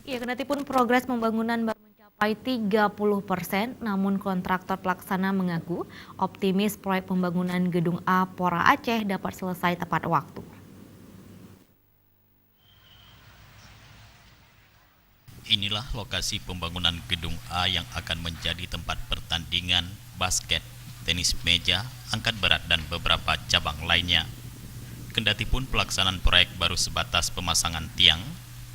Ya, kendatipun progres pembangunan baru mencapai 30%, namun kontraktor pelaksana mengaku optimis proyek pembangunan Gedung A Pora Aceh dapat selesai tepat waktu. Inilah lokasi pembangunan Gedung A yang akan menjadi tempat pertandingan basket, tenis meja, angkat berat, dan beberapa cabang lainnya. Kendatipun pelaksanaan proyek baru sebatas pemasangan tiang,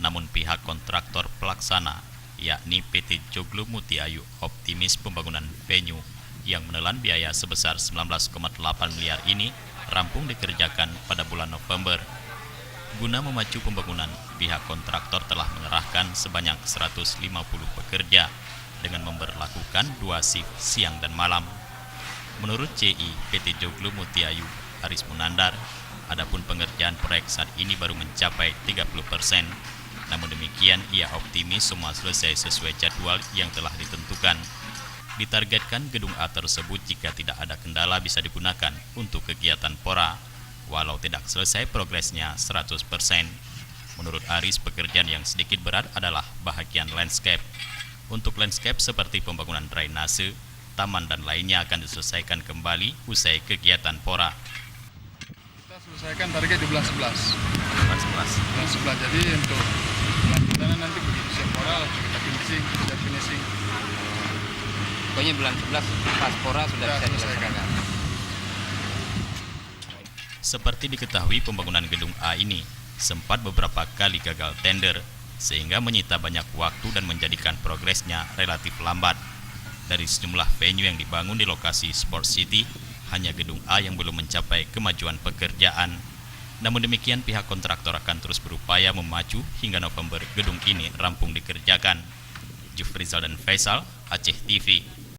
namun pihak kontraktor pelaksana, yakni PT Joglo Mutiayu, optimis pembangunan venue yang menelan biaya sebesar 19,8 miliar ini rampung dikerjakan pada bulan November. Guna memacu pembangunan, pihak kontraktor telah mengerahkan sebanyak 150 pekerja dengan memberlakukan 2 shift siang dan malam. Menurut CI PT Joglo Mutiayu, Aris Munandar, adapun pengerjaan proyek saat ini baru mencapai 30%. Namun demikian, ia optimis semua selesai sesuai jadwal yang telah ditentukan. Ditargetkan gedung A tersebut jika tidak ada kendala bisa digunakan untuk kegiatan Pora, walau tidak selesai progresnya 100%. Menurut Aris, pekerjaan yang sedikit berat adalah bahagian landscape. Untuk landscape seperti pembangunan drainase, taman dan lainnya akan diselesaikan kembali usai kegiatan Pora. Kita selesaikan target di bulan 11. Bulan 11. Bulan 11. Jadi untuk lanjutannya nanti begitu siap Pora kita finishing. Pokoknya bulan 11 pas Pora sudah bisa diselesaikan. Seperti diketahui, pembangunan Gedung A ini sempat beberapa kali gagal tender, sehingga menyita banyak waktu dan menjadikan progresnya relatif lambat. Dari sejumlah venue yang dibangun di lokasi Sport City, hanya Gedung A yang belum mencapai kemajuan pekerjaan. Namun demikian, pihak kontraktor akan terus berupaya memacu hingga November gedung ini rampung dikerjakan. Jufrizal dan Faisal, Aceh TV.